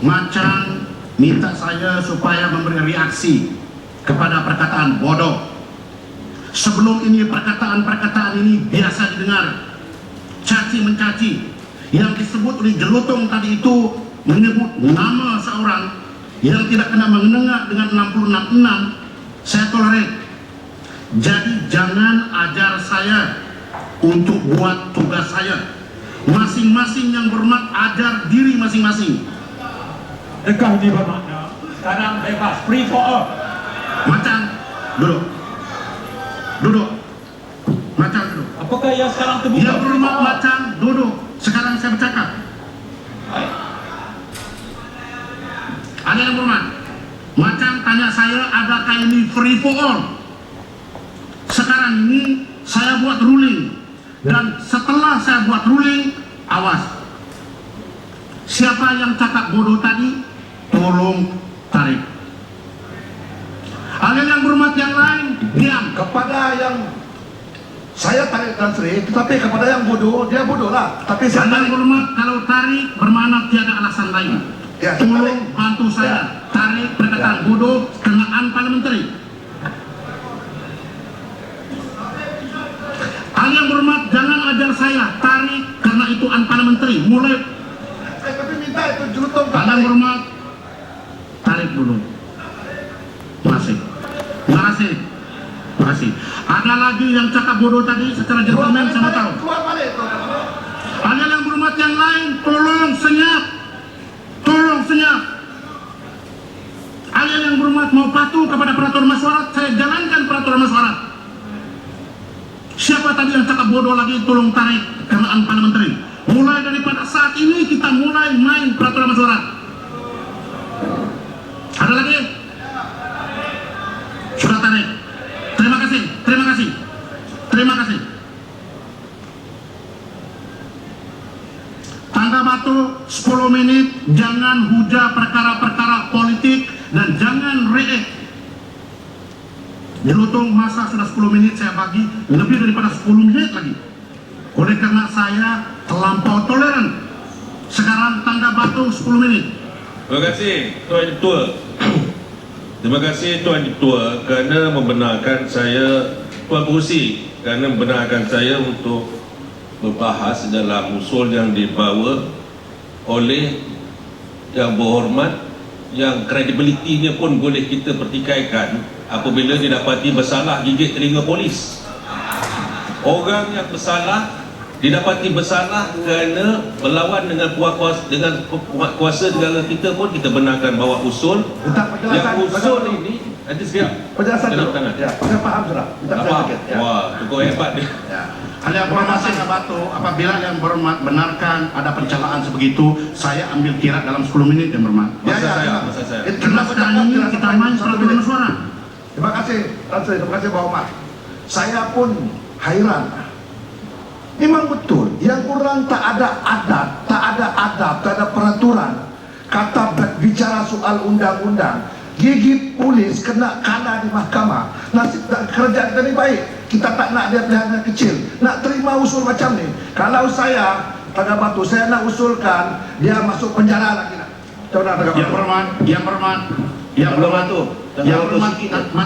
Macan minta saya supaya memberi reaksi kepada perkataan bodoh. Sebelum ini perkataan-perkataan ini biasa didengar, caci mencaci. Yang disebut oleh Jelutong tadi itu menyebut nama seorang yang tidak kena mengenengak dengan 666, saya tolerir. Jadi jangan ajar saya untuk buat tugas saya. Masing-masing yang berhormat ajar diri masing-masing. Dekah ini bermakna sekarang bebas, free for all. Macan, duduk. Duduk. Macan, duduk. Apakah yang sekarang terbuka? Yang berhormat Macan, duduk. Sekarang saya bercakap. Ada yang berhormat. Macan tanya saya, adakah ini free for all? Sekarang ini saya buat ruling. Dan setelah saya buat ruling, awas. Siapa yang cakap bodoh tadi, tolong tarik. Ada yang berhormat yang lain, diam. Kepada yang saya tarik Tan Sri, tetapi kepada yang bodoh, dia bodoh lah. Tapi saya Anda yang berhormat, kalau tarik bermakna tiada alasan lain. Ya, Tolong bantu saya. Ya. Tarik perkataan bodoh kenaan parliamentary. Ada yang berhormat, jangan ajar saya tarik karena itu unparliamentary. Mulai tapi minta itu Jelutong. Anda yang berhormat, tarik dulu. Masih. Terima kasih. Terima kasih. Ada lagi yang cakap bodoh tadi secara gentleman, saya mau tahu. Keluar balik tuh. Ada yang berhormat yang lain, tolong senyap. Tolong senyap. Ada yang berhormat mau patuh kepada peraturan masyarakat, saya jalankan peraturan masyarakat. Siapa tadi yang cakap bodoh lagi, tolong tarik kenaan parliamentary. Mulai daripada saat ini kita mulai main peraturan masyarakat. Ada lagi? Sudah tarik. Terima kasih. Terima kasih. Terima kasih. Tangga batu 10 menit, jangan hujah perkara-perkara politik dan jangan reek. Jelutong masa sudah 10 menit, saya bagi lebih daripada 10 menit lagi. Oleh karena saya terlampau toleran. Sekarang tangga batu 10 menit. Terima kasih Tuan Ketua. Terima kasih Tuan Ketua kerana membenarkan saya, Tuan Pengerusi, kerana membenarkan saya untuk berbahas dalam usul yang dibawa oleh yang berhormat, yang kredibilitinya pun boleh kita pertikaikan apabila didapati bersalah gigit telinga polis. Orang yang bersalah didapati bersalah kerana berlawan dengan kuasa negara kita pun kita benarkan bahawa usul yang usul ini nanti sekejap Penjelasan dulu. tangan. Ya, saya paham sudah. Minta saya Faham? sikit. Ya. Wah, cukup hebat dia. Ya. Ada yang berhormat tangga batu, apabila yang berhormat benarkan ada pencelaan sebegitu, saya ambil kira dalam 10 menit yang berhormat. Masa saya. Karena sekarang ini kita main peraturan suara. Terima kasih, Tan Sri. Terima kasih Pak Omar. Saya pun hairan. Memang betul, yang kurang tak ada adat, tak ada peraturan. Kata bicara soal undang-undang, gigit polis kena kana di mahkamah. Nasib kerja kita ni baik, kita tak nak dia pelihara kecil, nak terima usul macam ni. Kalau saya Tangga Batu, saya nak usulkan dia masuk penjara lagi nak. Coba Tangga Batu. Yang berhormat, yang berhormat, yang berhormat, yang berhormat,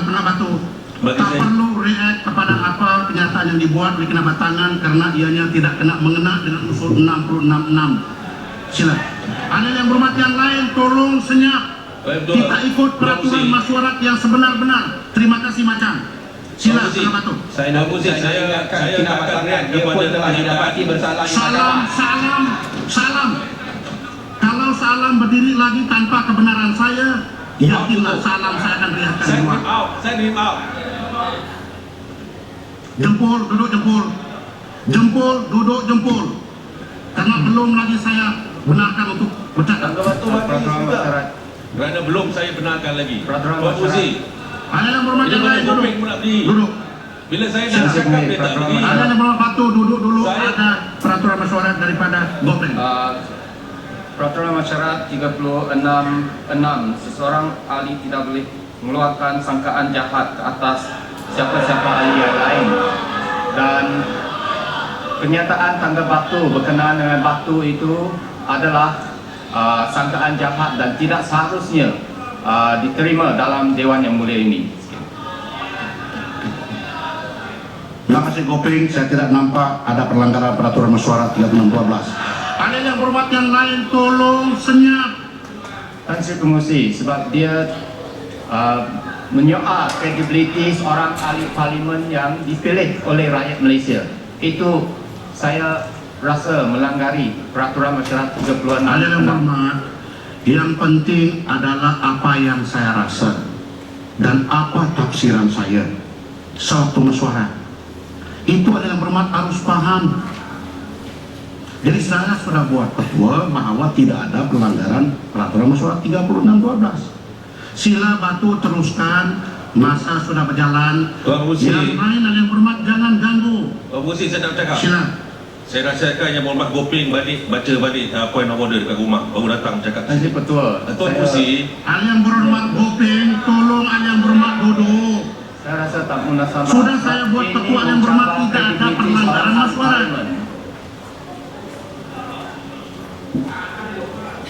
Tangga Batu. Tak perlu react kepada apa kenyataan yang dibuat oleh kena batangan karena ianya tidak kena mengena dengan usul 666. Sila. Ada yang berhormat yang lain, tolong senyap. Kita ikut peraturan masyarakat yang sebenar-benar. Terima kasih Macan. Sila, Tangga Batu. Saya nak saya ingatkan kinabatangan dia pun telah didapati bersalah di Salam. Kalau salam berdiri lagi tanpa kebenaran saya, yakinlah salam saya akan teriakkan keluar. Saya name out. Jempol, duduk jempol. Jempol, duduk jempol. Karena belum lagi saya benarkan untuk bercakap. Kerana belum saya benarkan lagi. Tuan Pengerusi, Ada yang berhormat yang lain, topik duduk. pun nak berdiri. Duduk. Bila saya nak cakap dia tak berdiri. Ada yang berhormat Batu, duduk dulu. Saya- Ada peraturan masyarakat daripada Gopeng. Peraturan Mesyuarat 36.6, seseorang ahli tidak boleh mengeluarkan sangkaan jahat ke atas siapa-siapa ahli yang lain, dan kenyataan tangga batu berkenaan dengan batu itu adalah sangkaan jahat dan tidak seharusnya diterima dalam Dewan Yang Mulia ini. Terima kasih Gopeng, saya tidak nampak ada pelanggaran peraturan mesyuarat 3612. Ada yang berhormat yang lain tolong senyap. Tan Sri Pengerusi, sebab dia menyoal kredibiliti seorang ahli parlimen yang dipilih oleh rakyat Malaysia. Itu saya rasa melanggari peraturan mesyuarat 36. Ada yang berhormat, yang penting adalah apa yang saya rasa dan apa tafsiran saya suatu mesyuarat. Itu ada yang berhormat harus paham. Jadi saya sudah buat fatwa bahwa tidak ada pelanggaran peraturan mesyuarat 3612. Sila Batu teruskan, masa sudah berjalan. Tuan Pengerusi. Yang lain ada yang berhormat jangan ganggu. Tuan Pengerusi, saya nak cakap. Sila. Saya rasakan yang berhormat Gopeng balik baca balik point of order dekat rumah, baru datang cakap. Tan Sri Petua, Tuan Pengerusi, Ada yang berhormat Gopeng, tolong ada yang berhormat duduk. saya rasa tak munasabah. Sudah saya buat fatwa yang berhormat tidak ada pelanggaran mesyuarat.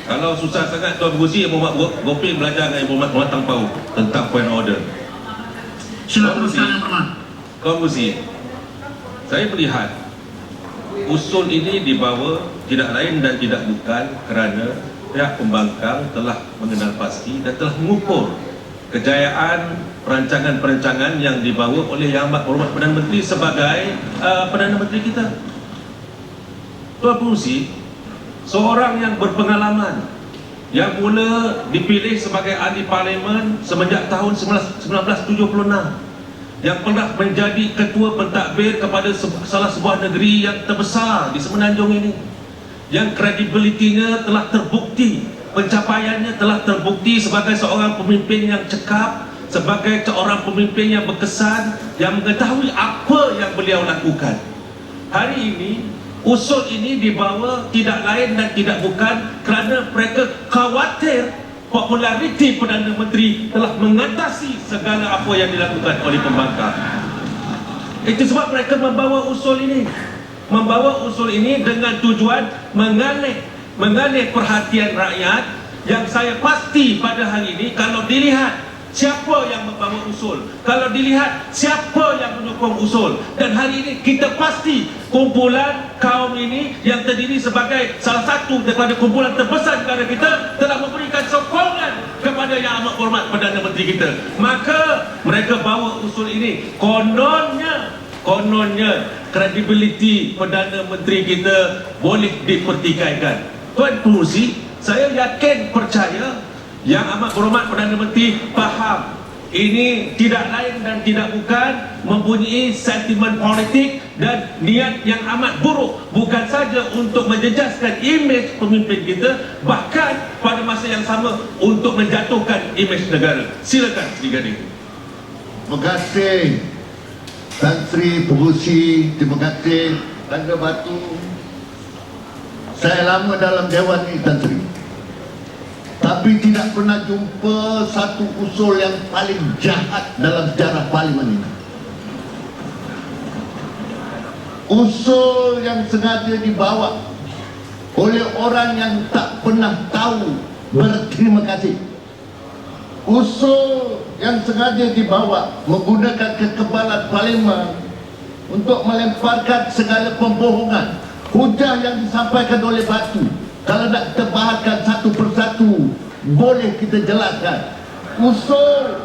kalau susah sangat Tuan Pengerusi, yang berhormat Gopeng belajar dengan yang berhormat Muhammad Tangpau tentang point of order. Sila teruskan yang berhormat. Tuan Pengerusi, saya melihat usul ini dibawa tidak lain dan tidak bukan kerana pihak pembangkang telah mengenal pasti dan telah mengukur kejayaan perancangan-perancangan yang dibawa oleh Yang Amat Berhormat Perdana Menteri sebagai Perdana Menteri kita. Tuan Pengerusi, seorang yang berpengalaman, yang mula dipilih sebagai ahli parlimen semenjak tahun 1976, yang pernah menjadi ketua pentadbir kepada salah sebuah negeri yang terbesar di Semenanjung ini, yang kredibilitinya telah terbukti, pencapaiannya telah terbukti sebagai seorang pemimpin yang cekap, sebagai seorang pemimpin yang berkesan, yang mengetahui apa yang beliau lakukan. Hari ini usul ini dibawa tidak lain dan tidak bukan kerana mereka khawatir populariti Perdana Menteri telah mengatasi segala apa yang dilakukan oleh pembangkang. Itu sebab mereka membawa usul ini. Membawa usul ini dengan tujuan mengalih perhatian rakyat, yang saya pasti pada hari ini kalau dilihat siapa yang membawa usul, kalau dilihat siapa yang menyokong usul, dan hari ini kita pasti kumpulan kaum ini yang terdiri sebagai salah satu daripada kumpulan terbesar negara kita telah memberikan sokongan kepada Yang Amat Berhormat Perdana Menteri kita. Maka mereka bawa usul ini, kononnya kredibiliti Perdana Menteri kita boleh dipertikaikan. Tuan Pengerusi, saya yakin percaya Yang Amat Berhormat Perdana Menteri faham ini tidak lain dan tidak bukan mempunyai sentimen politik dan niat yang amat buruk, bukan saja untuk menjejaskan imej pemimpin kita, bahkan pada masa yang sama untuk menjatuhkan imej negara. Silakan Sri Gading. Terima kasih Tan Sri Pengerusi, terima kasih Tangga Batu. Saya lama dalam Dewan ini Tan Sri, tapi tidak pernah jumpa satu usul yang paling jahat dalam sejarah parlimen ini. Usul yang sengaja dibawa oleh orang yang tak pernah tahu berterima kasih. Usul yang sengaja dibawa menggunakan kekebalan parlimen untuk melemparkan segala pembohongan, hujah yang disampaikan oleh Batu. Kalau nak kita bahagikan satu persatu, boleh kita jelaskan. Usul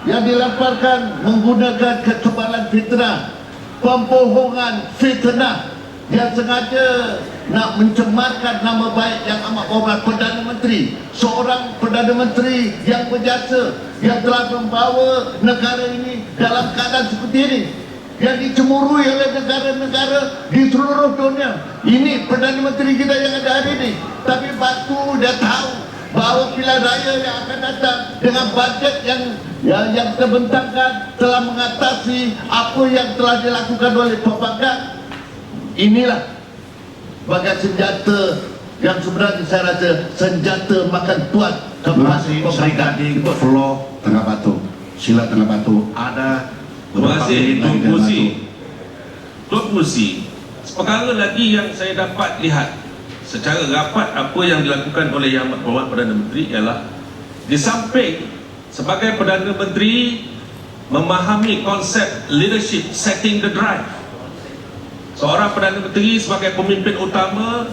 yang dilemparkan menggunakan kekebalan fitnah, pembohongan fitnah yang sengaja nak mencemarkan nama baik Yang Amat Berhormat Perdana Menteri, seorang Perdana Menteri yang berjasa, yang telah membawa negara ini dalam keadaan seperti ini, yang dicemurui oleh negara-negara di seluruh dunia. Ini Perdana Menteri kita yang ada hari ini. Tapi Batu dia tahu bahawa pilihan raya yang akan datang dengan bajet yang terbentangkan telah mengatasi apa yang telah dilakukan oleh pembangkang. Inilah bagai senjata yang sebenarnya saya rasa senjata makan tuan Terima kasih Sri Gading Flo Tengah Batu. Sila Tengah Batu. Ada Terima beberapa kasih minit Tuan lagi Tengah Pengerusi. Batu. Tuan Pengerusi, perkara lagi yang saya dapat lihat secara rapat apa yang dilakukan oleh Yang Amat Berhormat Perdana Menteri ialah di samping sebagai Perdana Menteri memahami konsep leadership setting the drive. Seorang Perdana Menteri sebagai pemimpin utama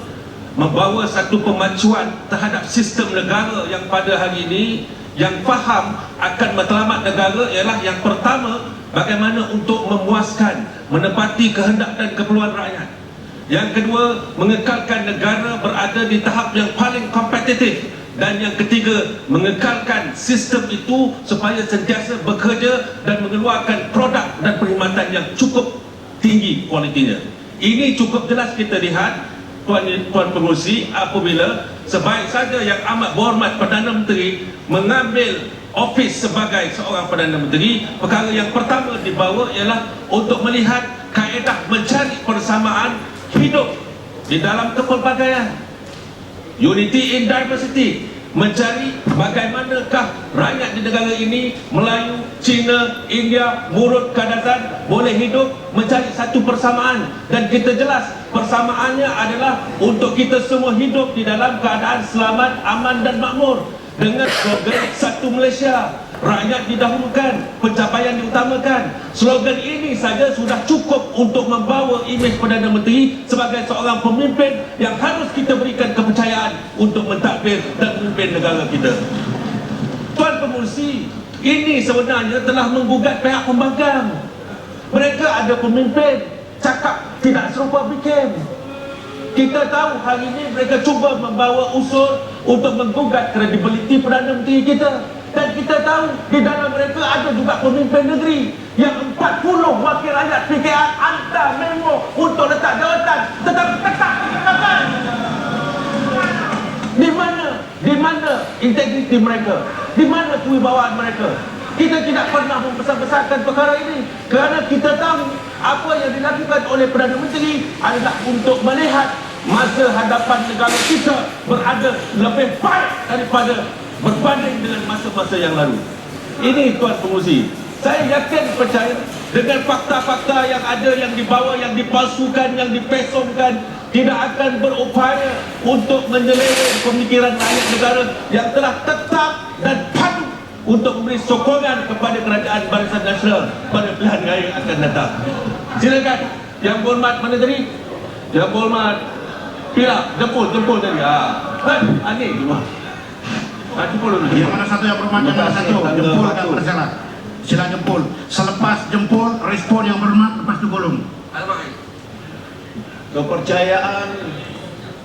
membawa satu pemacuan terhadap sistem negara yang pada hari ini yang faham akan matlamat negara ialah yang pertama bagaimana untuk memuaskan, menepati kehendak dan keperluan rakyat. Yang kedua, mengekalkan negara berada di tahap yang paling kompetitif. Dan yang ketiga, mengekalkan sistem itu supaya sentiasa bekerja dan mengeluarkan produk dan perkhidmatan yang cukup tinggi kualitinya. Ini cukup jelas kita lihat Tuan Pengerusi apabila sebaik saja Yang Amat Berhormat Perdana Menteri mengambil ofis sebagai seorang Perdana Menteri, perkara yang pertama dibawa ialah untuk melihat kaedah mencari persamaan hidup di dalam kepelbagaian, unity in diversity, mencari bagaimanakah rakyat di negara ini, Melayu, Cina, India, Murut, Kadazan boleh hidup mencari satu persamaan. Dan kita jelas persamaannya adalah untuk kita semua hidup di dalam keadaan selamat, aman dan makmur dengan slogan Satu Malaysia, rakyat didahulukan, pencapaian diutamakan. Slogan ini saja sudah cukup untuk membawa imej Perdana Menteri sebagai seorang pemimpin yang harus kita berikan kepercayaan untuk mentadbir dan memimpin negara kita. Tuan Pengerusi, ini sebenarnya telah menggugat pihak pembangkang. Mereka ada pemimpin cakap tidak serupa bikin. Kita tahu hari ini mereka cuba membawa usul untuk menggugat kredibiliti Perdana Menteri kita. Dan kita tahu di dalam mereka ada juga pemimpin negeri yang 40 wakil rakyat PKR hantar memo untuk letak jawatan tetapi tetap dikenakan. Di mana integriti mereka? Di mana kewibawaan mereka? Kita tidak pernah membesar-besarkan perkara ini kerana kita tahu apa yang dilakukan oleh Perdana Menteri adalah untuk melihat masa hadapan negara kita berada lebih baik daripada berbanding dengan masa-masa yang lalu. Ini Tuan Pengerusi, saya yakin percaya dengan fakta-fakta yang ada, yang dibawa, yang dipalsukan, yang dipesongkan, tidak akan berupaya untuk menyeleweng pemikiran rakyat negara yang telah tetap dan padu untuk memberi sokongan kepada kerajaan Barisan Nasional pada pilihan raya yang akan datang. Silakan Yang Berhormat Menteri, Yang Berhormat Pilar, jempol tadi. Ani cuma. Jempol dulu. Yang mana satu yang berhormat, yang mana satu jempol dan bersalah. Sila jempol. Selepas jempol, respon yang berhormat, lepas itu golong.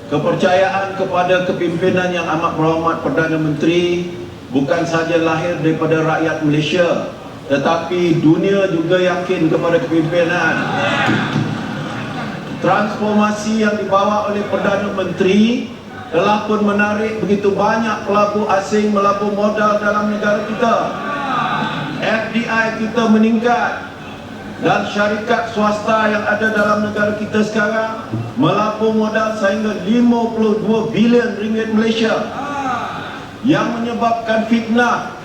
Kepercayaan kepada kepimpinan Yang Amat Berhormat Perdana Menteri bukan sahaja lahir daripada rakyat Malaysia, tetapi dunia juga yakin kepada kepimpinan. Transformasi yang dibawa oleh Perdana Menteri telah pun menarik begitu banyak pelaku asing melabur modal dalam negara kita. FDI kita meningkat dan syarikat swasta yang ada dalam negara kita sekarang melabur modal sehingga 52 bilion ringgit Malaysia, yang menyebabkan fitnah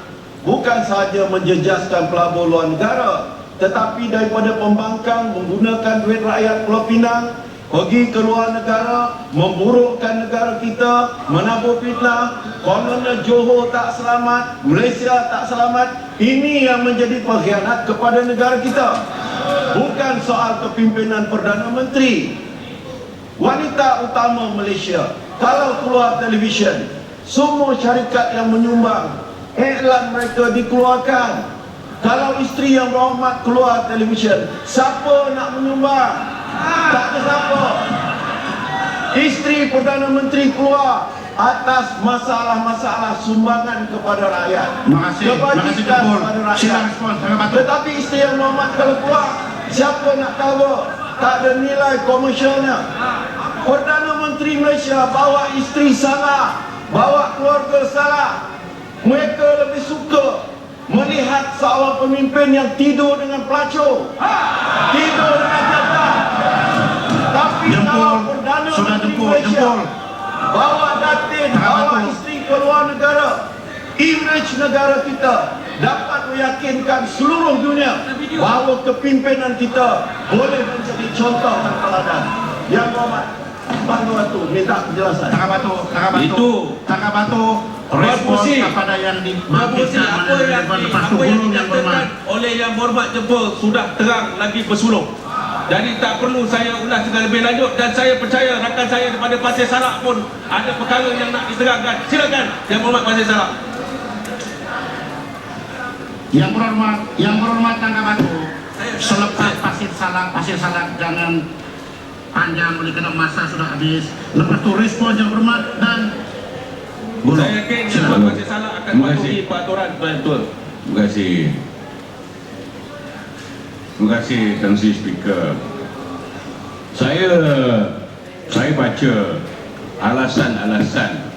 bukan sahaja menjejaskan pelabur luar negara, tetapi daripada pembangkang menggunakan duit rakyat Pulau Pinang pergi ke luar negara, memburukkan negara kita, menabur fitnah. Kononnya Johor tak selamat, Malaysia tak selamat. Ini yang menjadi pengkhianat kepada negara kita. Bukan soal kepimpinan Perdana Menteri. Wanita utama Malaysia kalau keluar televisyen, semua syarikat yang menyumbang iklan mereka dikeluarkan. Kalau isteri Yang Berhormat keluar televisyen, siapa nak menyumbang? Tak ada siapa. Isteri Perdana Menteri keluar atas masalah-masalah sumbangan kepada rakyat. Terima kasih jempol. Kepada Sila rakyat. respon Tengah Batu. Tetapi isteri Yang Berhormat kalau keluar, siapa nak cover? Tak ada nilai komersialnya. Perdana Menteri Malaysia bawa isteri salah, bawa keluarga salah. Mereka lebih suka melihat seorang pemimpin yang tidur dengan pelacur, tidur dengan jatah. Tapi Jempol. kalau Perdana Sudah Menteri jempol, Malaysia jempol. bawa datin, bawa isteri keluar negara, image negara kita dapat meyakinkan seluruh dunia bahawa kepimpinan kita boleh menjadi contoh dan teladan. Yang berhormat, Bang Batu minta penjelasan. Itu. respon Bagus, kepada yang Bagus, dimaksudkan apa yang dinyatakan oleh Yang Berhormat Jepun sudah terang lagi bersulung. Jadi tak perlu saya ulas dengan lebih lanjut, dan saya percaya rakan saya daripada Pasir Salak pun ada perkara yang nak diterangkan. Silakan Yang Berhormat Pasir Salak. Yang berhormat Tangga Batu, selepas Pasir Salak jangan panjang oleh kerana masa sudah habis. Lepas tu respon Yang Berhormat dan Gulung. Saya yakin Yang Berhormat Pasir Salak akan mematuhi peraturan Tuan-Tuan. Terima kasih. Terima kasih Tan Sri Speaker. Saya baca alasan-alasan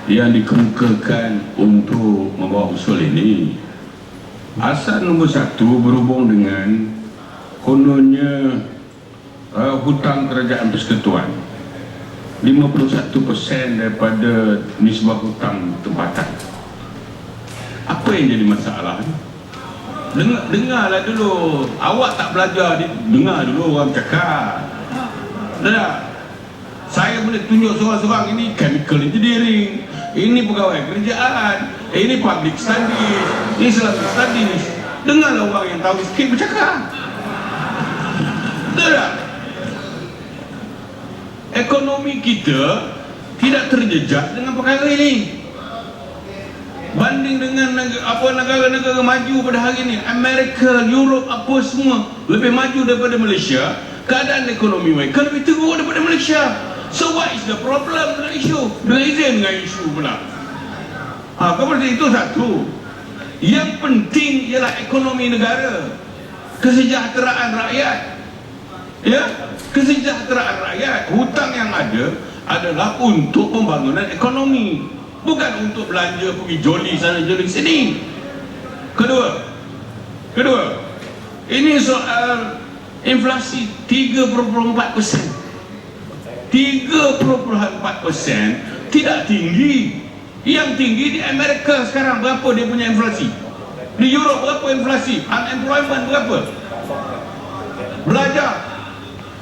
yang dikemukakan untuk membawa usul ini. Alasan nombor 1 berhubung dengan kononnya hutang kerajaan persekutuan 51% daripada nisbah hutang tempatan. Apa yang jadi masalah? Dengarlah dulu. Awak tak belajar, dengar dulu orang cakap. Dah. Saya boleh tunjuk seorang-seorang, ini chemical engineering, ini pegawai kerajaan, ini public studies, ini Islamic studies. Dengarlah orang yang tahu sikit bercakap. Dah. Ekonomi kita tidak terjejak dengan perkara ini. Banding dengan negara-negara maju pada hari ini, Amerika, Europe, apa semua lebih maju daripada Malaysia. Keadaan ekonomi mereka lebih teruk daripada Malaysia. So what is the problem dengan isu? Dengan izin dengan isu pula. Kepada itu satu. Yang penting ialah ekonomi negara, kesejahteraan rakyat. Ya, kesejahteraan rakyat. Hutang yang ada adalah untuk pembangunan ekonomi, bukan untuk belanja pergi joli sana joli sini. Kedua, ini soal inflasi 3.4%. 3.4% tidak tinggi. Yang tinggi di Amerika sekarang. Berapa dia punya inflasi? Di Europe berapa inflasi? Unemployment berapa? Belajar.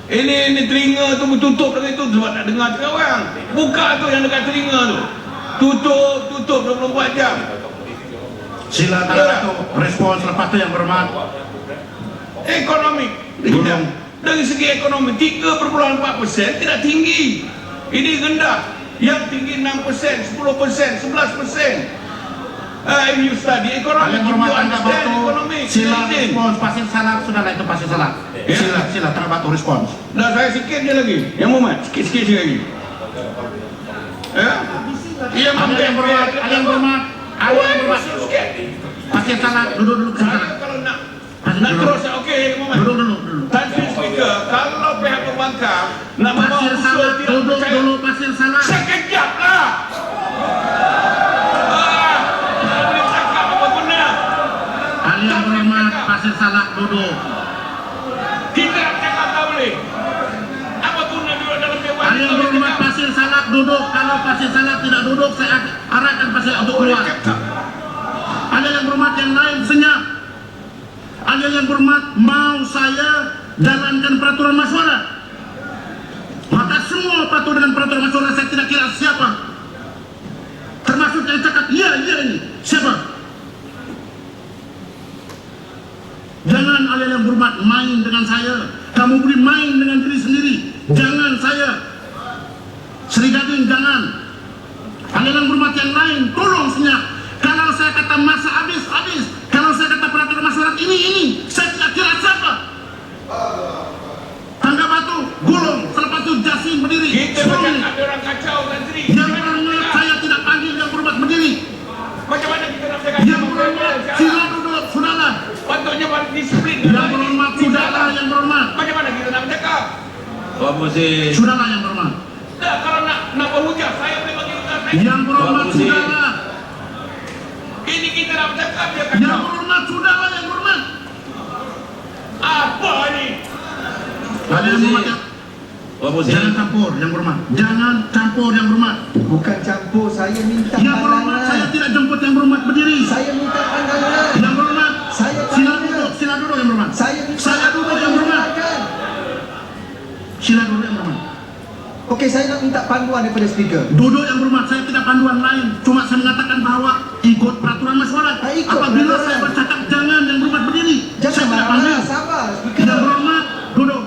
Ini telinga tu bertutup dengan itu sebab nak dengar cakap orang. Buka tu yang dekat telinga tu. Tutup 24 jam. Silakan Batu respon selepas tu Yang Berhormat. Ekonomi dari segi ekonomi 3.4% tidak tinggi. Ini rendah. Yang tinggi 6%, 10%, 11%. If you study ekonomi, Yang you Berhormat Tangga understand Batu, ekonomi. sila respons Pasir Salak. Sudahlah itu Pasir Salak. Sila Tangga Batu respons. Dah saya sikit je lagi. Yang Berhormat, sikit lagi. Yang Berhormat. Pasir Salak, duduk dulu. Saya kalau nak terus, okey, Yang Berhormat. Duduk. Tan Sri Speaker, kalau pihak pembangkang nak membawa Pasir usul Salak, tidak duduk percaya, dulu Pasir Salak. sekejap lah. Tak boleh cakap apa guna. Yang Berhormat Pasir Salak duduk. Kita nak cakap tak boleh. Apa guna duduk dalam dewan? Yang Berhormat Pasir Salak duduk. Kalau Pasir Salak tidak duduk, saya arahkan Pasir Salak untuk keluar. Yang Berhormat yang lain senyap. Yang Berhormat mau saya jalankan peraturan masyarakat. Maka semua patuh dengan peraturan masyarakat. Saya tidak kira siapa, termasuk yang cakap iya ini siapa. Jangan Yang Berhormat main dengan saya. Kamu boleh main dengan diri sendiri. Jangan saya. Sri Gading jangan. Yang Berhormat yang lain tolong senyap. Kalau saya kata masa habis. Kalau saya kata peraturan masyarakat ini, saya tidak kira siapa. Tangga Batu, Gulung, selepas itu Jasin berdiri. Kita bercakap ada orang kacau, Tan Sri. Yang Berhormat saya tidak panggil Yang Berhormat berdiri. Macam mana kita nak cakap? Yang Berhormat sila duduk, sudahlah. Patutnya disiplin. Yang Berhormat sudahlah. Yang Berhormat Macam mana kita nak bercakap? Tuan Musi. sudahlah. Yang Berhormat. Dah, kalau nak berhujah, saya boleh bagi hujah saya. Yang Berhormat sudahlah. Ini kita nak bercakap, dia Yang kacau. Berhormat sudahlah. Yang Berhormat. Apa ni? Yang Berhormat. Tuan Pengerusi. Jangan campur yang berhormat. Jangan campur yang berhormat. Bukan campur, saya minta Yang berhormat, saya pandangan. tidak jemput yang berhormat berdiri. Saya minta pandangan. Yang berhormat, Saya sila tanya. duduk yang berhormat. Saya minta Sila duduk yang berhormat. pandangan. Sila duduk yang berhormat. Okey, saya nak minta panduan daripada speaker. Duduk yang berhormat, saya tidak panduan lain. Cuma saya mengatakan bahwa ikut peraturan mesyuarat. Ikut Apabila peraturan. saya bercakap jangan yang berhormat berdiri. Jangan Saya tidak marah, panggil. sabar. Speaker. Yang berhormat, duduk.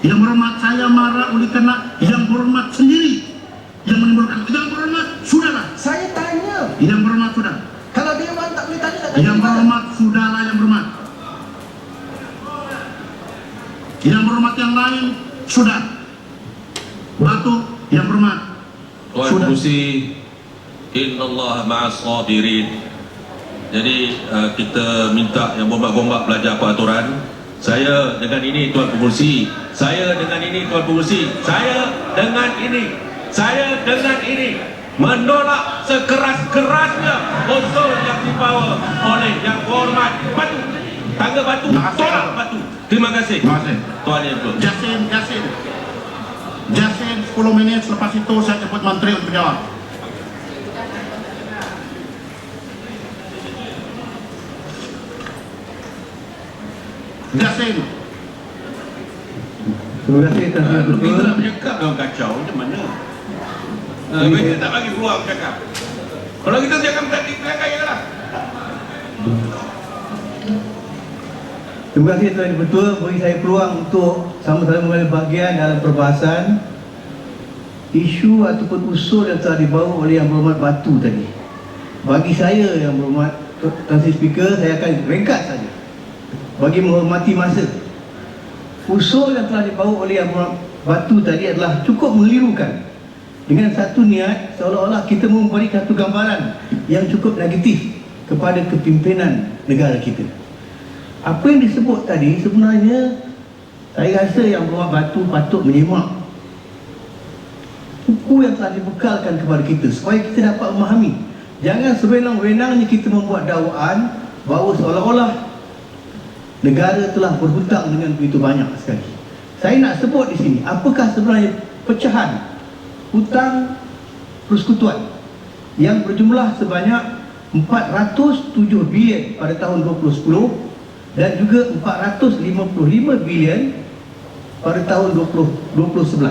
Yang berhormat, saya marah oleh karena yang berhormat sendiri yang menimbulkan. Yang berhormat, sudahlah. Saya tanya. Yang berhormat sudah. Kalau dia orang tak boleh tanya, tak tanya. Yang berhormat sudahlah yang berhormat. Yang berhormat yang lain sudah. Batu yang berhormat. Tuan Sudah. Pengerusi, innallaha ma'as sabirin. Jadi kita minta yang gombak-gombak belajar peraturan. Saya dengan ini Tuan Pengerusi, saya dengan ini Tuan Pengerusi, saya dengan ini menolak sekeras-kerasnya usul yang dibawa oleh yang berhormat Batu. Tangga Batu, tolak Batu. Terima kasih. Terima kasih. Tuan Yang Berhormat. Jasin 10 menit, selepas itu saya jemput menteri untuk jawab. Jasin. Terima kasih Tuan Kita Ketua. nak bercakap orang kacau macam mana? Kita tak bagi peluang bercakap. Kalau kita cakap tadi belakang je lah. Terima kasih Tuan Ketua beri saya peluang untuk sama-sama mengambil bahagian dalam perbahasan isu ataupun usul yang telah dibawa oleh Yang Berhormat Batu tadi. Bagi saya Yang Berhormat Tuan Speaker, saya akan ringkas saja bagi menghormati masa. Usul yang telah dibawa oleh Yang Berhormat Batu tadi adalah cukup mengelirukan dengan satu niat seolah-olah kita memberi satu gambaran yang cukup negatif kepada kepimpinan negara kita. Apa yang disebut tadi sebenarnya saya rasa Yang Berhormat Batu patut menyimak buku yang telah dibekalkan kepada kita supaya kita dapat memahami. Jangan sewenang-wenangnya kita membuat dakwaan bahawa seolah-olah negara telah berhutang dengan begitu banyak sekali. Saya nak sebut di sini apakah sebenarnya pecahan hutang persekutuan yang berjumlah sebanyak 407 bilion pada tahun 2010 dan juga 455 bilion pada tahun 2011.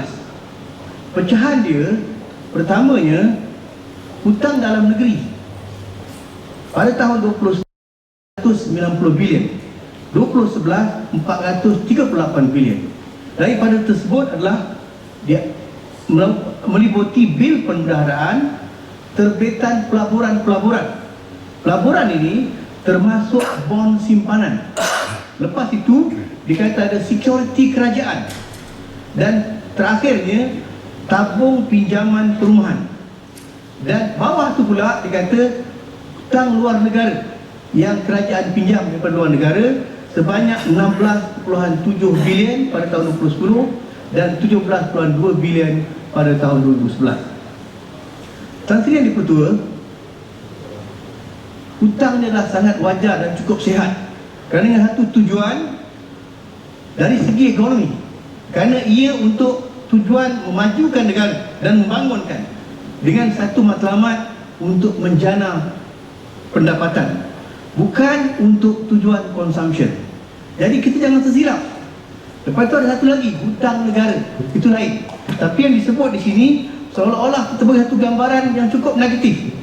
Pecahan dia pertamanya hutang dalam negeri pada tahun 2010 190 bilion, 2011 438 bilion. Daripada tersebut adalah dia meliputi bil pendaharaan, terbitan pelaburan-pelaburan. Pelaburan ini termasuk bond simpanan. Lepas itu dikata ada security kerajaan dan terakhirnya tabung pinjaman perumahan. Dan bawah tu pula dikata hutang luar negara yang kerajaan pinjam daripada luar negara sebanyak 16.7 bilion pada tahun 2010 dan 17.2 bilion pada tahun 2011. Tan Sri Yang Di-Pertua, hutangnya adalah sangat wajar dan cukup sihat kerana dengan satu tujuan dari segi ekonomi, kerana ia untuk tujuan memajukan negara dan membangunkan dengan satu matlamat untuk menjana pendapatan, bukan untuk tujuan consumption. Jadi kita jangan tersilap. Lepas tu ada satu lagi, hutang negara, itu lain. Tapi yang disebut di sini seolah-olah kita beri satu gambaran yang cukup negatif.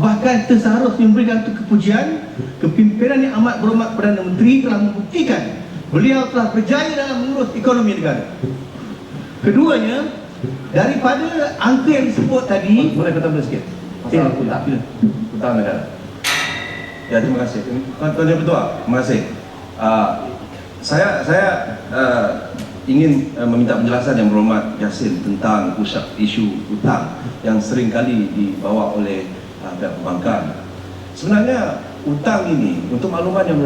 Bahkan kita seharusnya memberikan satu kepujian kepimpinan yang amat berhormat Perdana Menteri telah membuktikan beliau telah berjaya dalam mengurus ekonomi negara. Keduanya, daripada angka yang disebut tadi, boleh kata boleh sikit? Pasal hutang negara. Ya, terima kasih. Tuan Yang Ketua, terima kasih. Saya ingin meminta penjelasan Yang Berhormat Jasin tentang isu hutang yang sering kali dibawa oleh pihak perbankan. Sebenarnya hutang ini, untuk makluman Yang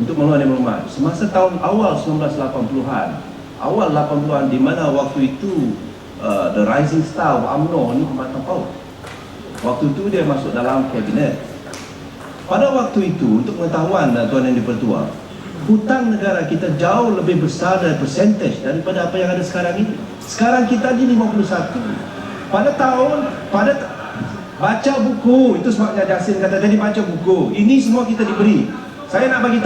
Berhormat, semasa tahun awal 1980-an, awal 80-an, di mana waktu itu the rising star of UMNO ni Ahmad Taufik. Waktu itu dia masuk dalam kabinet. Pada waktu itu, untuk pengetahuan Tuan Yang Di-Pertua, hutang negara kita jauh lebih besar dari persentage daripada apa yang ada sekarang ini. Sekarang kita di 51. Baca buku, itu sebabnya Jasin kata tadi baca buku. Ini semua kita diberi. Saya nak bagi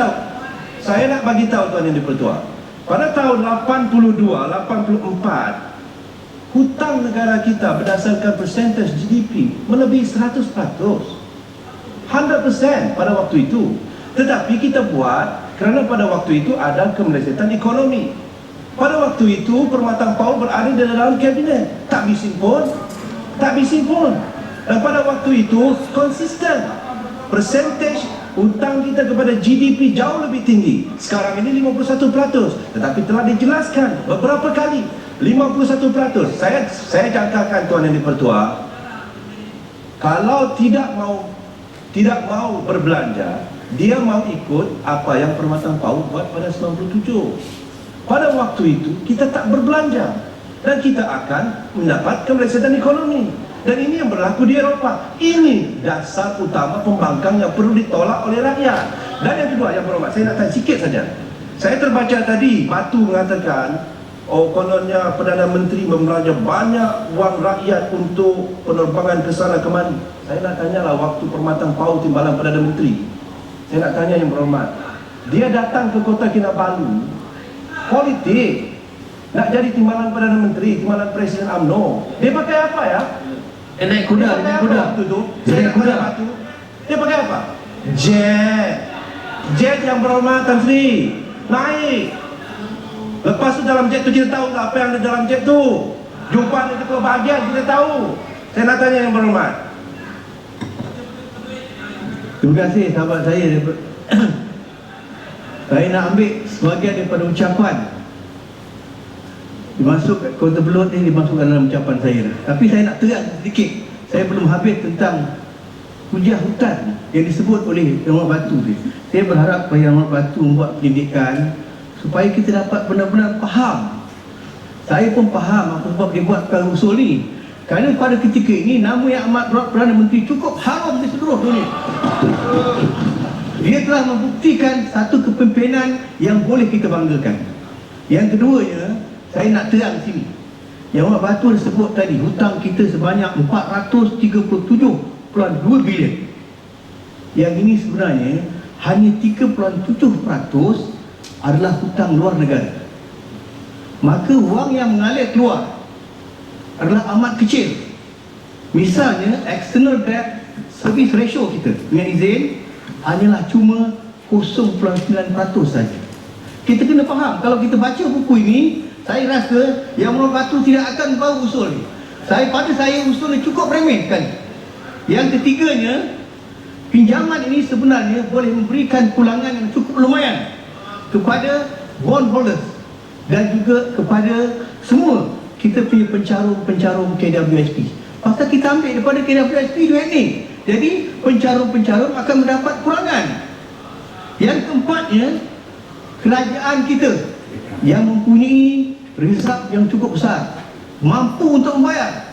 tahu Tuan Yang di-Pertua. Pada tahun 82, 84, hutang negara kita berdasarkan persentage GDP melebihi 100%. 100% pada waktu itu. Tetapi kita buat kerana pada waktu itu ada kemelesetan ekonomi. Pada waktu itu Perkhidmatan PAU berada di dalam kabinet. Tak bising pun. Dan pada waktu itu konsisten. Persentage hutang kita kepada GDP jauh lebih tinggi. Sekarang ini 51%. Tetapi telah dijelaskan beberapa kali 51%. Saya jangkakan Tuan Yang di-Pertua, kalau tidak mau berbelanja, dia mau ikut apa yang Perkhidmatan PAU buat pada 97. Pada waktu itu kita tak berbelanja dan kita akan mendapat kemelesetan ekonomi. Dan ini yang berlaku di Eropah. Ini dasar utama pembangkang yang perlu ditolak oleh rakyat. Dan yang kedua, yang berhormat, saya nak tanya sikit saja. Saya terbaca tadi Batu mengatakan, kononnya Perdana Menteri membelanja banyak wang rakyat untuk penerbangan ke sana kemari. Saya nak tanyalah, waktu Perkhidmatan PAU timbalan Perdana Menteri, saya nak tanya yang berhormat, dia datang ke Kota Kinabalu politik, nak jadi timbalan Perdana Menteri, timbalan Presiden UMNO. Dia pakai apa ya? Naik kuda. Dia pakai apa? Jet yang berhormat Tan Sri, naik. Lepas tu dalam jet tu kita tahu tak apa yang ada dalam jet tu. Jumpa dengan ketua bahagian kita tahu. Saya nak tanya yang berhormat. Terima kasih sahabat saya. Saya nak ambil sebahagian daripada ucapan dimasuk Kota Belud ni, dimasukkan dalam ucapan saya. Tapi saya nak terang sedikit. Saya belum habis tentang hujah hutan yang disebut oleh Yang Amat Batu ni. Saya berharap Yang Amat Batu membuat pendidikan supaya kita dapat benar-benar faham. Saya pun faham apa sebab dia buat perkara usul ni. Kerana pada ketika ini nama Yang Amat Perdana Menteri cukup harum di seluruh dunia. Dia telah membuktikan satu kepimpinan yang boleh kita banggakan. Yang keduanya, saya nak terang sini. Yang Amat Batu sebut tadi, hutang kita sebanyak 437.2 bilion. Yang ini sebenarnya hanya 3.7% adalah hutang luar negara. Maka wang yang mengalir keluar adalah amat kecil. Misalnya external debt service ratio kita dengan izin hanyalah cuma 0.9% saja. Kita kena faham, kalau kita baca buku ini, saya rasa Yang Amat Batu tidak akan bawa usul ni. Pada saya usul ni cukup remeh sekali. Yang ketiganya, pinjaman ini sebenarnya boleh memberikan pulangan yang cukup lumayan kepada bond holders dan juga kepada semua kita punya pencarum KWSP. Pasal kita ambil daripada KWSP duit ni, jadi pencarum akan mendapat pulangan. Yang keempatnya, kerajaan kita yang mempunyai reserve yang cukup besar, mampu untuk membayar.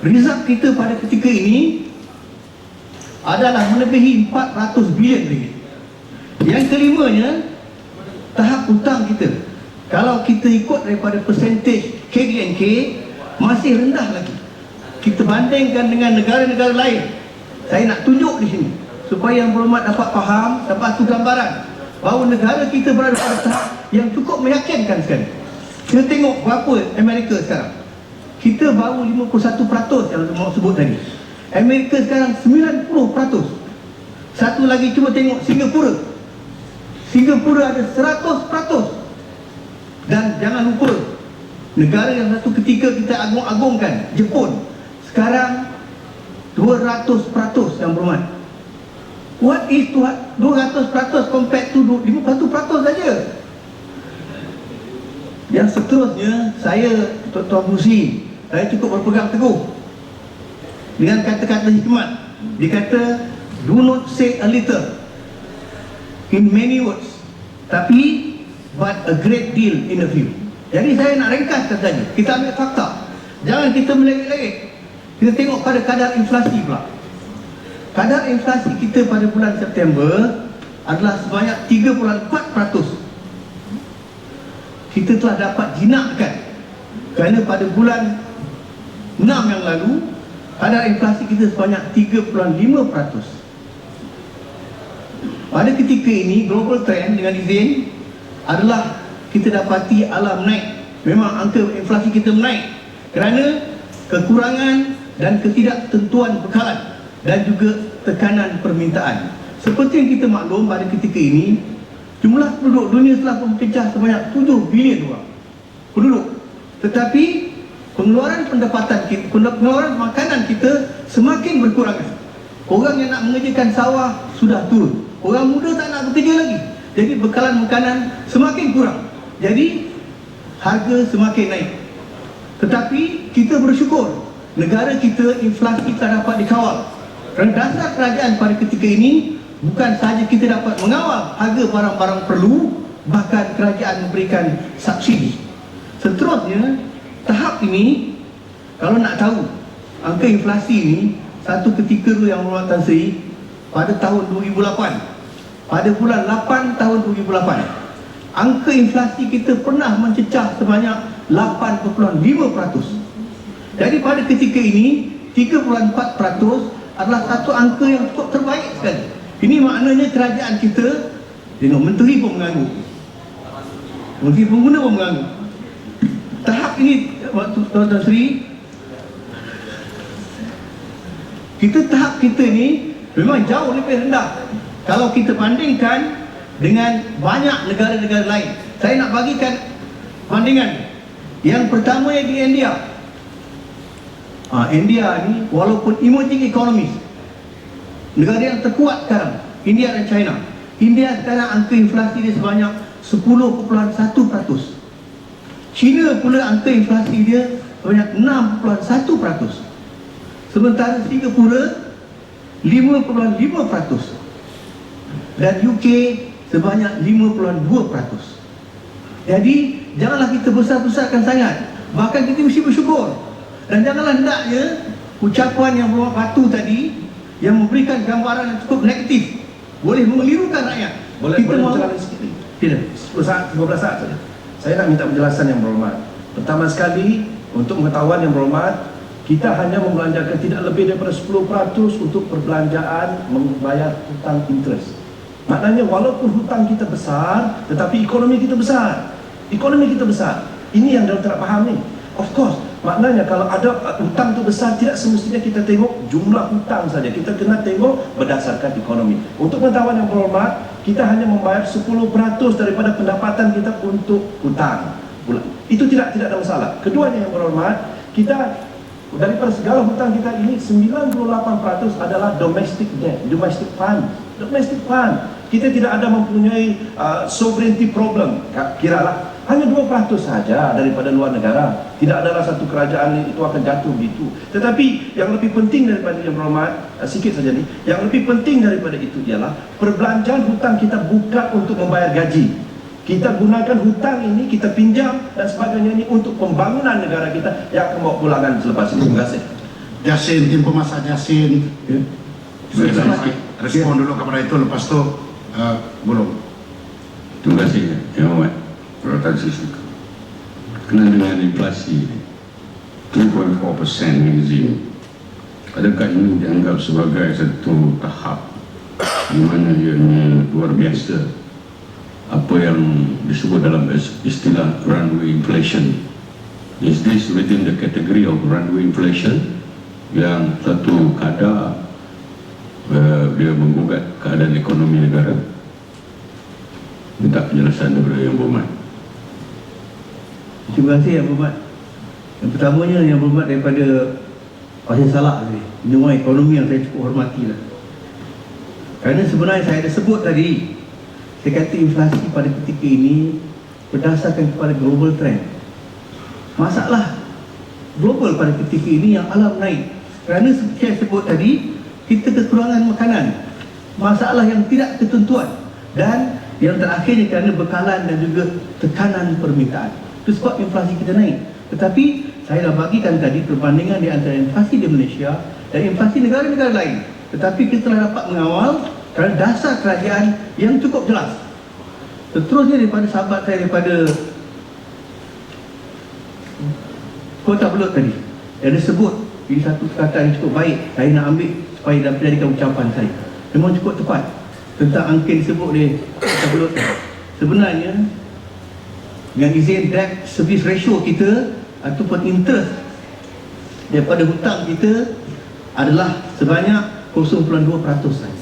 Reserve kita pada ketika ini adalah melebihi 400 bilion ringgit. Yang kelimanya, tahap hutang kita, kalau kita ikut daripada persentage KDNK, masih rendah lagi. Kita bandingkan dengan negara-negara lain. Saya nak tunjuk di sini supaya Yang Berhormat dapat faham, dapat satu gambaran bahawa negara kita berada pada tahap yang cukup meyakinkan sekali. Kita tengok berapa Amerika sekarang. Kita baru 51% yang saya sebut tadi. Amerika sekarang 90%. Satu lagi cuba tengok Singapura. Singapura ada 100%. Dan jangan lupa, negara yang satu ketika kita agung-agungkan, Jepun, sekarang 200% Yang Berhormat. What is 200% compared to 51% saja? Yang seterusnya, saya Tuan Musi, saya cukup berpegang teguh dengan kata-kata hikmat. Dia kata, do not say a little in many words, tapi but a great deal in a few. Jadi saya nak ringkaskan saja. Kita ambil fakta, jangan kita melewet-lewet. Kita tengok pada kadar inflasi pula. Kadar inflasi kita pada bulan September adalah sebanyak 3.4%. Kita telah dapat jinakkan kerana pada bulan 6 yang lalu kadar inflasi kita sebanyak 3.5%. Pada ketika ini global trend dengan izin adalah kita dapati alam naik. Memang angka inflasi kita menaik kerana kekurangan dan ketidaktentuan bekalan dan juga tekanan permintaan. Seperti yang kita maklum pada ketika ini, jumlah penduduk dunia telah memecah sebanyak 7 bilion orang penduduk. Tetapi pengeluaran pendapatan kita, pengeluaran makanan kita semakin berkurangan. Orang yang nak mengerjakan sawah sudah turun. Orang muda tak nak bekerja lagi. Jadi bekalan makanan semakin kurang. Jadi harga semakin naik. Tetapi kita bersyukur negara kita inflasi telah dapat dikawal. Kerana dasar kerajaan pada ketika ini bukan sahaja kita dapat mengawal harga barang-barang perlu, bahkan kerajaan memberikan subsidi. Seterusnya, tahap ini kalau nak tahu angka inflasi ini, satu ketika dulu yang Berhormat Tan Sri pada tahun 2008, pada bulan 8 tahun 2008, angka inflasi kita pernah mencecah sebanyak 8.5%. Jadi pada ketika ini 3.4% adalah satu angka yang cukup terbaik sekali. Ini maknanya kerajaan kita dengan menteri pun mengganggu, menteri pengguna pun mengganggu. Tahap ini Tuan Sri, tahap kita ni memang jauh lebih rendah kalau kita bandingkan dengan banyak negara-negara lain. Saya nak bagikan bandingan. Yang pertama di India. India ni walaupun emerging economies, negara yang terkuat sekarang, India dan China. India sekarang angka inflasi dia sebanyak 10.1%. China pula angka inflasi dia sebanyak 6.1%. Sementara Singapura 5.5% dan UK sebanyak 5.2%. Jadi janganlah kita besar-besarkan sangat. Bahkan kita mesti bersyukur. Dan janganlah hendaknya ucapan yang Berhormat Batu tadi yang memberikan gambaran yang cukup negatif boleh mengelirukan rakyat. Boleh berjalan sikit. Tidak. 10 saat, 15 saat saja. Saya nak minta penjelasan yang berhormat. Pertama sekali, untuk pengetahuan yang berhormat, kita hanya membelanjakan tidak lebih daripada 10% untuk perbelanjaan membayar hutang interest. Maknanya walaupun hutang kita besar, tetapi ekonomi kita besar. Ekonomi kita besar. Ini yang kita tak faham ni. Of course, maknanya kalau ada hutang tu besar, tidak semestinya kita tengok jumlah hutang saja. Kita kena tengok berdasarkan ekonomi. Untuk pengetahuan yang berhormat, kita hanya membayar 10% daripada pendapatan kita untuk hutang. Itu tidak ada masalah. Keduanya yang berhormat, kita daripada segala hutang kita ini 98% adalah domestic debt, domestic fund. Kita tidak ada mempunyai sovereignty problem. Kiralah hanya 2% saja daripada luar negara. Tidak adalah satu kerajaan itu akan jatuh begitu. Tetapi yang lebih penting daripada yang berhormat, sikit saja ni, yang lebih penting daripada itu ialah perbelanjaan hutang kita bukan untuk membayar gaji. Kita gunakan hutang ini, kita pinjam dan sebagainya ini untuk pembangunan negara kita yang akan bawa pulangan selepas ini. Terima kasih. Jasin, Timpo Masa Jasin. Saya respon dulu kepada itu, lepas itu belum. Terima kasih Yang Amat Perhatian Sisi. Kenal dengan inflasi 3.4% ini, adakah ini dianggap sebagai satu tahap di mana ianya luar biasa, apa yang disebut dalam istilah runway inflation? Is this within the category of runway inflation yang satu kadar dia menggugat keadaan ekonomi negara? Minta penjelasan daripada Yang Berhormat. Terima kasih Yang Berhormat. Yang pertamanya Yang Berhormat daripada Pasir Salak tadi, bidang ekonomi yang saya cukup hormati lah. Kerana sebenarnya saya ada sebut tadi, saya kata inflasi pada ketika ini berdasarkan kepada global trend. Masalah global pada ketika ini yang alam naik. Kerana seperti saya sebut tadi, kita kekurangan makanan, masalah yang tidak ketentuan, dan yang terakhirnya kerana bekalan dan juga tekanan permintaan. Itu sebab inflasi kita naik. Tetapi saya dah bagikan tadi perbandingan di antara inflasi di Malaysia dan inflasi negara-negara lain. Tetapi kita telah dapat mengawal kerana dasar kerajaan yang cukup jelas. Seterusnya daripada sahabat saya daripada Kota Belud tadi, dia ada sebut ini satu perkataan yang cukup baik, saya nak ambil supaya dapat jadikan ucapan saya. Memang cukup tepat tentang angka disebut di Kota Belud. Sebenarnya dengan izin debt service ratio kita ataupun interest daripada hutang kita adalah sebanyak 0.2% saja.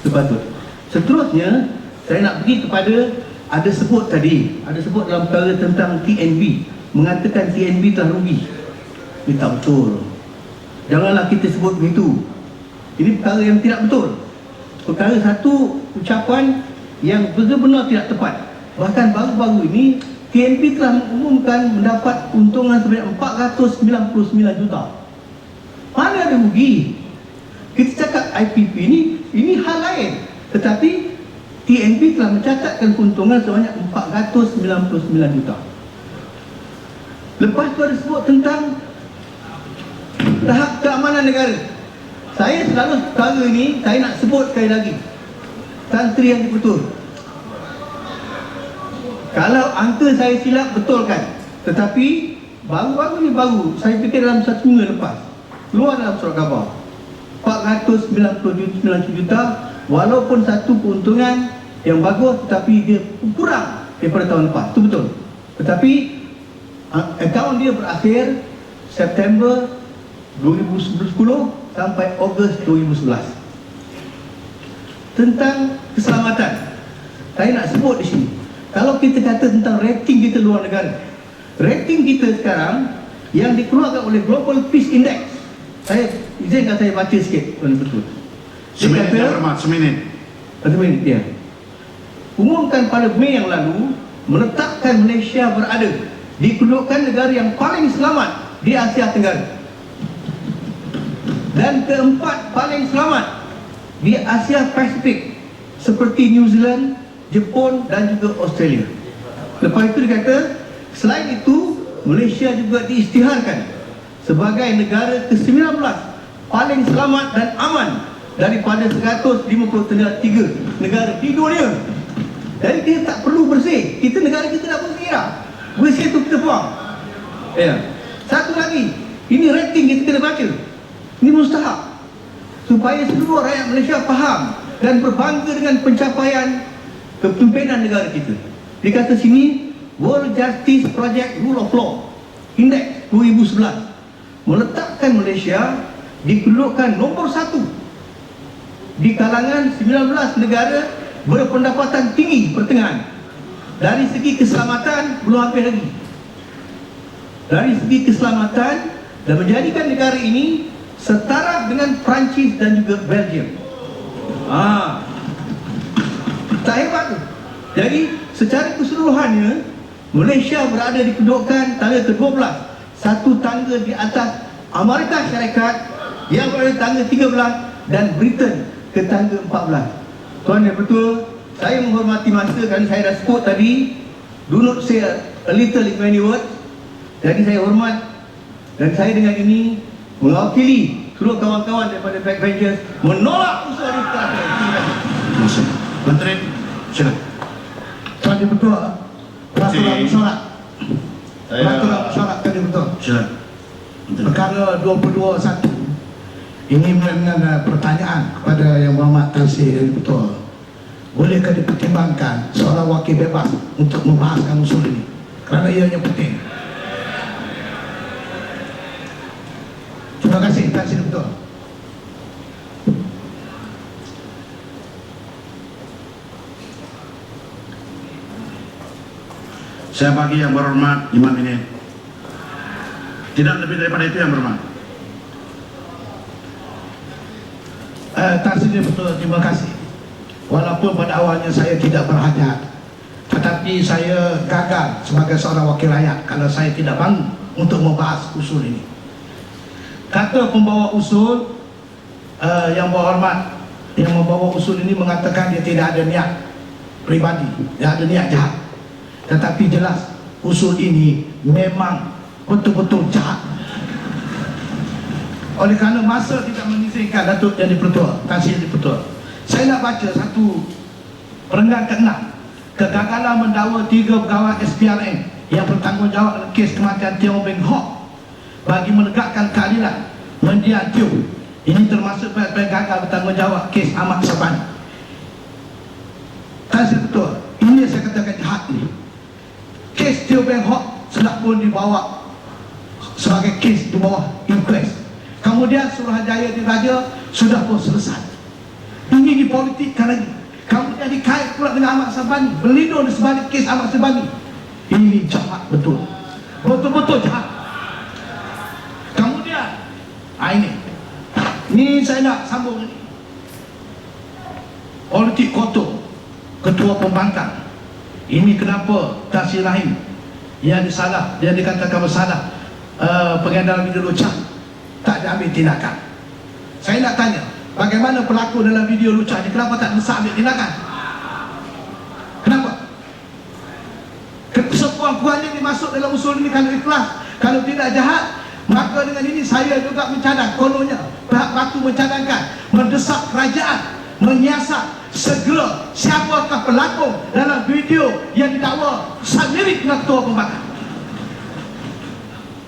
Sepatut. Seterusnya saya nak pergi kepada ada sebut tadi, ada sebut dalam perkara tentang TNB, mengatakan TNB telah rugi. Ini tak betul. Janganlah kita sebut begitu. Ini perkara yang tidak betul. Perkara satu ucapan yang benar-benar tidak tepat. Bahkan baru-baru ini TNB telah mengumumkan mendapat keuntungan sebanyak 499 juta. Mana ada rugi? Kita cakap IPP ini hal lain. Tetapi TNB telah mencatatkan keuntungan sebanyak 499 juta. Lepas tu ada sebut tentang tahap keamanan negara. Saya selalu perkara ini saya nak sebut sekali lagi. Santri yang betul. Kalau angka saya silap, betulkan. Tetapi baru-baru saya fikir dalam 1 minggu lepas keluar dalam surat khabar 499 juta, walaupun satu keuntungan yang bagus tetapi dia kurang daripada tahun lepas. Itu betul. Tetapi akaun dia berakhir September 2010 sampai Ogos 2011. Tentang keselamatan, saya nak sebut di sini. Kalau kita kata tentang rating kita luar negara, rating kita sekarang yang dikeluarkan oleh Global Peace Index, saya izinkan saya baca sikit, betul. Seminit yang hormat, seminit. Satu minit, ya. Umumkan pada Mei yang lalu, meletakkan Malaysia berada di kedudukan negara yang paling selamat di Asia Tenggara dan keempat paling selamat di Asia Pasifik seperti New Zealand, Jepun dan juga Australia. Lepas itu dikata, selain itu Malaysia juga diisytiharkan sebagai negara ke-19 paling selamat dan aman daripada 153 negara di dunia. Jadi kita tak perlu bersih. Negara kita tak bersih dah. Bersih itu kita buang. Ya. Satu lagi, ini rating kita kena baca. Ini mustahak supaya seluruh rakyat Malaysia faham dan berbangga dengan pencapaian kepimpinan negara kita. Dikata sini World Justice Project Rule of Law Index 2011 meletakkan Malaysia di kedudukan nombor 1 di kalangan 19 negara berpendapatan tinggi pertengahan. Dari segi keselamatan belum habis lagi. Dari segi keselamatan dan menjadikan negara ini setara dengan Perancis dan juga Belgium. Tak hebat tu. Jadi secara keseluruhannya Malaysia berada di kedudukan tangga ke-12, satu tangga di atas Amerika Syarikat yang berada di tangga 13 dan Britain ke tangga 14. Tuan yang betul, saya menghormati masa kerana saya dah sebut tadi, do not say a little in many words. Jadi saya hormat dan saya dengan ini mewakili seluruh kawan-kawan daripada backbenchers menolak usul reformasi. Menteri, silakan. Tuan Yang Betul, peraturan mesyuarat. Peraturan mesyuarat tadi betul. Silakan. Menteri. Perkara 22.1 ini dengan pertanyaan kepada Yang Berhormat Tan Sri Yang Betul. Bolehkah dipertimbangkan seorang wakil bebas untuk membahaskan usul ini? Kerana ianya penting. Terima kasih Tan Sri Betul. Saya bagi Yang Berhormat 5 menit. Tidak lebih daripada itu, Yang Berhormat. Tan Sri Betul, terima kasih. Walaupun pada awalnya saya tidak berhajat, tetapi saya gagal sebagai seorang wakil rakyat kalau saya tidak bangun untuk membahas usul ini. Kata pembawa usul, Yang Berhormat yang membawa usul ini mengatakan dia tidak ada niat pribadi, tidak ada niat jahat. Tetapi jelas usul ini memang betul-betul jahat. Oleh kerana masa tidak mengizinkan Datuk Yang Dipertua, Tan Sri Yang Dipertua, saya Saya nak baca satu perenggan ke-6. Kegagalan mendakwa 3 pegawai SPRM yang bertanggungjawab dalam kes kematian Teo Beng Hock bagi menegakkan keadilan mendiang Teo. Ini termasuk pihak gagal bertanggungjawab kes Ahmad Sabani. Kan saya betul, ini saya katakan jahat ni. Kes Teo Beng Hock sedang pun dibawa sebagai kes di bawah inquest. Kemudian Suruhanjaya Diraja sudah pun selesai. Ini dipolitikkan lagi. Kemudian dikait pula dengan Ahmad Sabani, berlindung di sebalik kes Ahmad Sabani. Ini jahat betul, betul-betul jahat. Kemudian ini saya nak sambung ini. Politik kotor Ketua Pembangkang. Ini kenapa Tan Sri Rahim yang dikatakan bersalah pengedaran video lucah tak diambil tindakan. Saya nak tanya, bagaimana pelaku dalam video lucah ni, kenapa tak ambil tindakan? Kenapa? Sekurang-kurangnya dimasuk dalam usul ini kalau ikhlas, kalau tidak jahat. Maka dengan ini saya juga mencadang, kononnya pihak Batu mencadangkan, mendesak kerajaan menyiasat segera siapakah pelakon dalam video yang didakwa mirip dengan Ketua Pembangkang.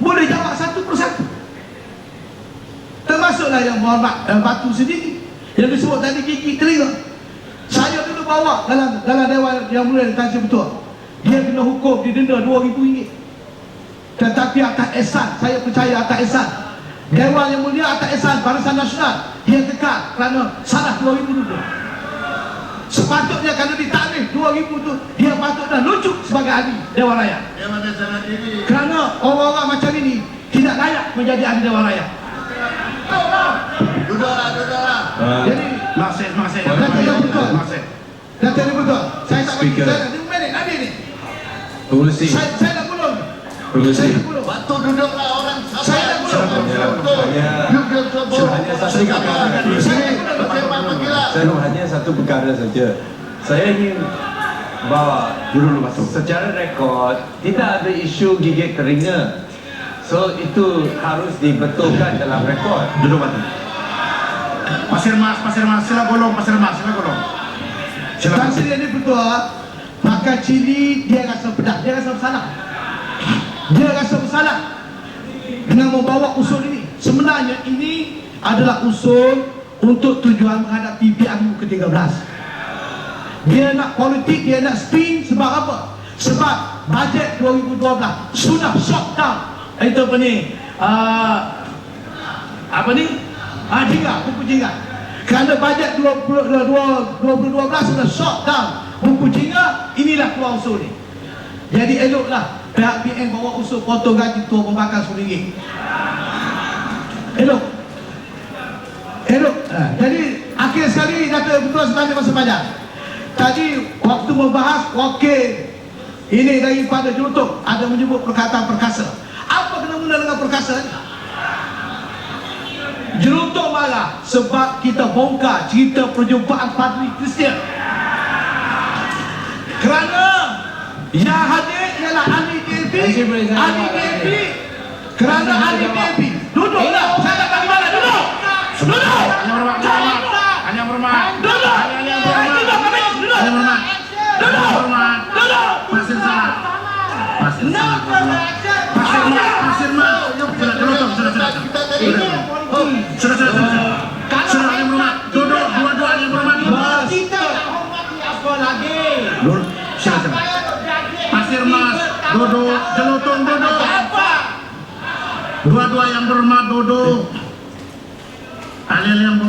Boleh jawab satu persatu. Termasuklah yang Muhammad Batu sendiri yang disebut tadi gigi telinga. Saya dulu bawa dalam Dewan Yang Mulia Tan Sri Betul. Dia kena hukum, didenda RM2,000. Tetapi atas ihsan, saya percaya atas ihsan, Dewan Yang Mulia atas ihsan Barisan Nasional dia kekal kerana salah RM2,000 dulu. Sepatutnya kalau ditaklif RM2,000 tu, dia patutlah lucu sebagai ahli Dewan Raya. Kerana orang-orang macam ini tidak layak menjadi ahli Dewan Raya. Duduklah. Jadi Masih. data yang betul. Data yang betul. Saya tak bagi, saya nak 5 minit habis ni. Pengurusi. Saya nak gulung. Pengurusi. Batu duduklah orang sabar. Saya nak gulung. Hanya satu perkara saja. Saya ingin bawa Dulu Batu. secara rekod tidak ada isu gigit telinga. So itu harus dibetulkan dalam rekod. Duduk Batu. Pasir Mas, sila golong, Pasir Mas, sila golong. Tan Sri ini betul. Makan cili dia rasa pedas, dia rasa bersalah. Dia rasa bersalah dengan membawa usul ini. Sebenarnya ini adalah usul untuk tujuan menghadapi PRU ke-13. Dia nak politik, dia nak spin sebab apa? Sebab bajet 2012 sudah shut down. Itu apa ni? Buku jingga. Kerana bajet 2012 sudah shut down buku jingga, inilah keluar usul ni. Jadi eloklah pihak PN bawa usul potong gaji Ketua Pembangkang RM10. Elok. Jadi akhir sekali Dato' Betul sebenarnya masa panjang. Tadi waktu membahas wakil ini daripada Jerutuk ada menyebut perkataan perkasa. Apa kena-mena dengan perkasa ni? Jerutuk marah sebab kita bongkar cerita perjumpaan Padri Kristian. Kerana yang hadir ialah ahli DAP. Kerana ahli DAP. Duduklah. Saya tak bagi mana. Duduk. Hanya berhormat. Pasir salah. Pasir Mas. Sudah yang berhormat. Duduk. Dua-dua yang berhormat. Kita tak hormati apa lagi? Pasir Mas. Duduk. Jelutong duduk. Dua-dua yang berhormat duduk. Alil yang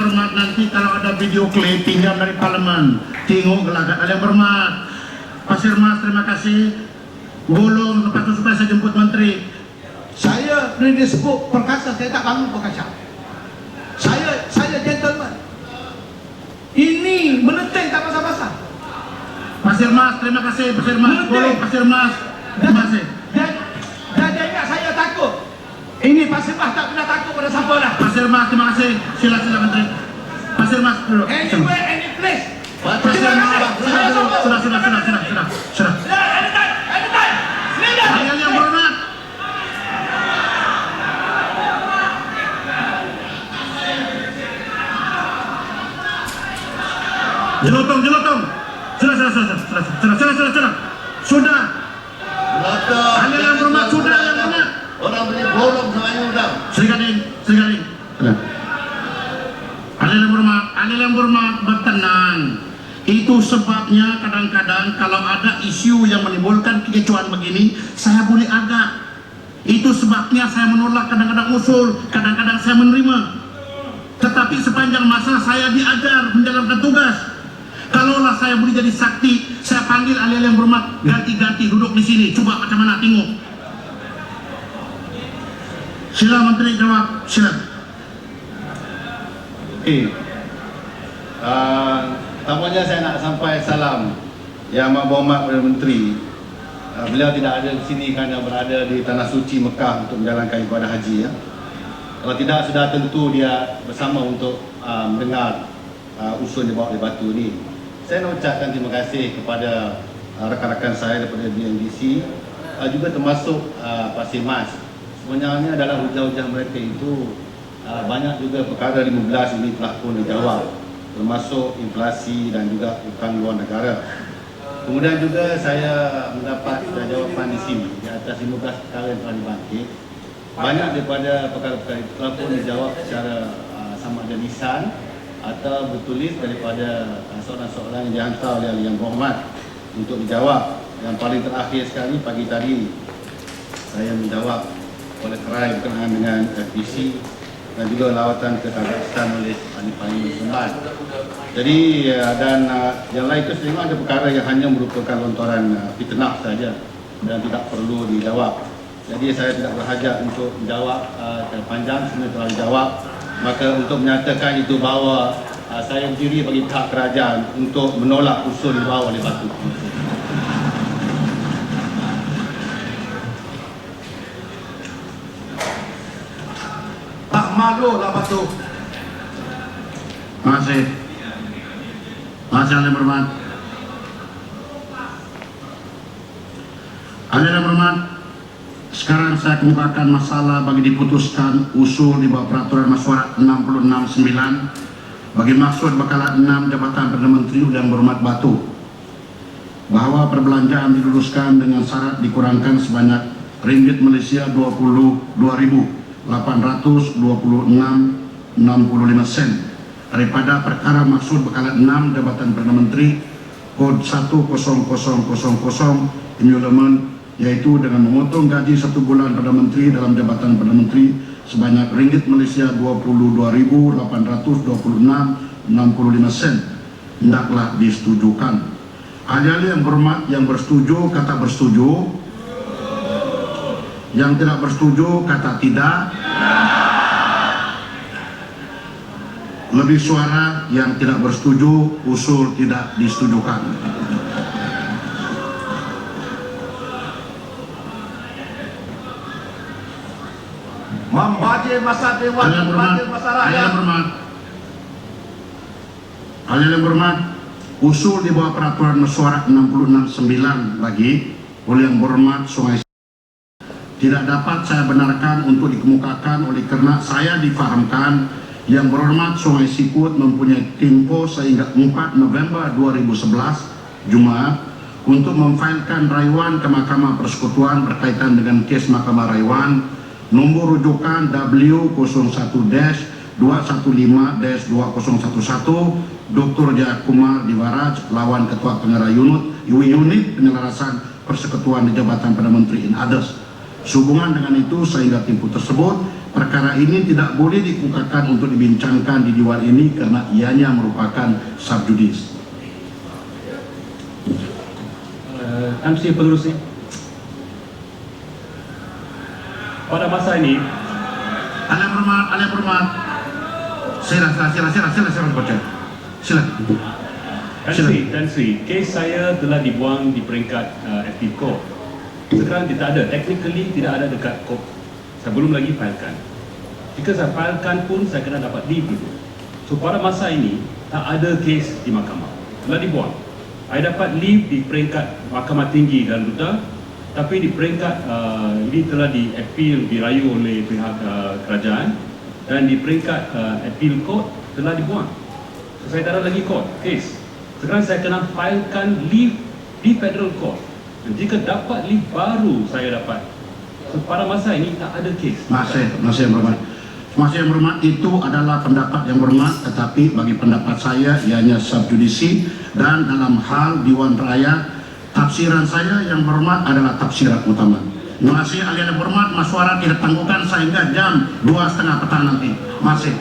berhormat nanti kalau ada video klip pinjam dari parlemen, tengok gelagat. Alil yang berhormat, Pasir Mas, terima kasih. Golong lepas tu supaya saya jemput menteri. Saya bila dia sebut perkasa, saya tak bangun perkasa. Saya gentleman. Ini menenteng tak basa-basa. Pasir Mas, terima kasih. Pasir Mas, golong Pasir Mas, terima kasih. Dan dia ingat saya takut. Ini Pasir Mas tak pernah takut pada siapa dah. Pasir Mas, terima kasih. Sila menteri. Pasir Mas dulu. Anywhere, any place. Pasir Mas, sudah. Anytime. Alil yang berhormat. Jelotong. Sudah. Hanya yang berhormat sudah yang mana? Orang beli bolong sama ini udah. Serikading. Ahli yang berhormat bertenang. Itu sebabnya kadang-kadang kalau ada isu yang menimbulkan kekecewaan begini, saya boleh agak. Itu sebabnya saya menolak, kadang-kadang usul, kadang-kadang saya menerima. Tetapi sepanjang masa saya diajar menjalankan tugas. Kalaulah saya boleh jadi sakti, saya panggil ahli-ahli yang berhormat, ganti-ganti duduk di sini. Coba macam mana, tengok. Sila Menteri jawab, sila. Pertamanya saya nak sampai salam Yang Amat Berhormat Perdana Menteri. Beliau tidak ada di sini kerana berada di Tanah Suci Mekah untuk menjalankan ibadah haji. Kalau tidak, sudah tentu dia bersama untuk mendengar usul yang dibawa oleh Batu ini. Saya nak ucapkan terima kasih kepada rakan-rakan saya daripada BNDC, juga termasuk Pasir Mas. Sebenarnya dalam hujah-hujah mereka itu banyak juga perkara 15 ini telah pun dijawab, termasuk inflasi dan juga hutang luar negara. Kemudian juga saya mendapat jawapan di sini di atas 15 perkara yang telah dibangkit. Banyak daripada perkara-perkara itu telah pun dijawab secara sama ada lisan atau bertulis daripada soalan-soalan yang dihantar oleh ahli yang berhormat untuk dijawab. Yang paling terakhir sekali pagi tadi saya menjawab oleh kerai berkenaan dengan FBC dan juga lawatan ke Kazakhstan oleh ahli Parlimen Sumban. Jadi dan yang lain itu sebenarnya ada perkara yang hanya merupakan lontaran fitnah saja dan tidak perlu dijawab. Jadi saya tidak berhajat untuk menjawab panjang, semua telah dijawab. Maka untuk menyatakan itu bahawa saya berdiri bagi pihak kerajaan untuk menolak usul yang dibawa oleh Batu. Tak malu lah Batu. Terima kasih. Ahli yang berhormat. Ahli yang berhormat, sekarang saya kemukakan masalah bagi diputuskan usul di bawah peraturan mesyuarat 669 bagi maksud bekalan 6 jabatan Perdana Menteri yang berhormat Batu, bahawa perbelanjaan diluluskan dengan syarat dikurangkan sebanyak ringgit Malaysia 22.826.65 sen daripada perkara maksud bekalan 6 jabatan Perdana Menteri kod 10000 emolument, yaitu dengan memotong gaji 1 bulan Perdana Menteri dalam jabatan Perdana Menteri sebanyak ringgit Malaysia 22.826.65 sen hendaklah disetujukan. Ahli yang berhormat, yang bersetuju kata bersetuju, yang tidak bersetuju kata tidak. Lebih suara yang tidak bersetuju, usul tidak disetujukan. Membajir masa dewan, membajir masa rakyat. Ahli yang berhormat, usul di bawah peraturan mesyuarat 669 lagi oleh yang berhormat Sungai tidak dapat saya benarkan untuk dikemukakan oleh kerana saya difahamkan yang berhormat Sungai Siput mempunyai tempoh sehingga 4 November 2011 Jumaat untuk memfailkan rayuan ke Mahkamah Persekutuan berkaitan dengan kes Mahkamah Rayuan nombor rujukan W01-215-2011 Dr. Jayakumar Divaraj lawan Ketua Pengarah Unit Penyelarasan Persekutuan di Jabatan Perdana Menteri in others. Sehubungan dengan itu sehingga tempoh tersebut perkara ini tidak boleh dikemukakan untuk dibincangkan di Dewan ini karena ianya merupakan sub judice. MC Pengerusi, pada masa ini Ahli yang berhormat, sila baca. Sila. Tan Sri, kes saya telah dibuang di peringkat FP Court. Sekarang tidak ada, technically tidak ada dekat court. Saya belum lagi filekan. Jika saya filekan pun saya kena dapat leave dulu. So pada masa ini tak ada kes di mahkamah, telah dibuang. Saya dapat leave di peringkat Mahkamah Tinggi dan Duta, tapi di peringkat ini telah di-appeal, dirayu oleh pihak kerajaan, dan di peringkat appeal court telah dibuang. So, saya tak ada lagi court case. Sekarang saya kena filekan leave di Federal Court. Dan jika dapat leave baru saya dapat. So, pada masa ini tak ada kes. Masih yang berhormat. Masih yang berhormat, itu adalah pendapat yang berhormat, tetapi bagi pendapat saya ianya subjudisi, dan dalam hal Dewan Raya tafsiran saya yang berhormat adalah tafsiran utama. Terima kasih ahli yang berhormat, masyarakat kita tangguhkan sehingga jam 2:30 petang nanti. Masih.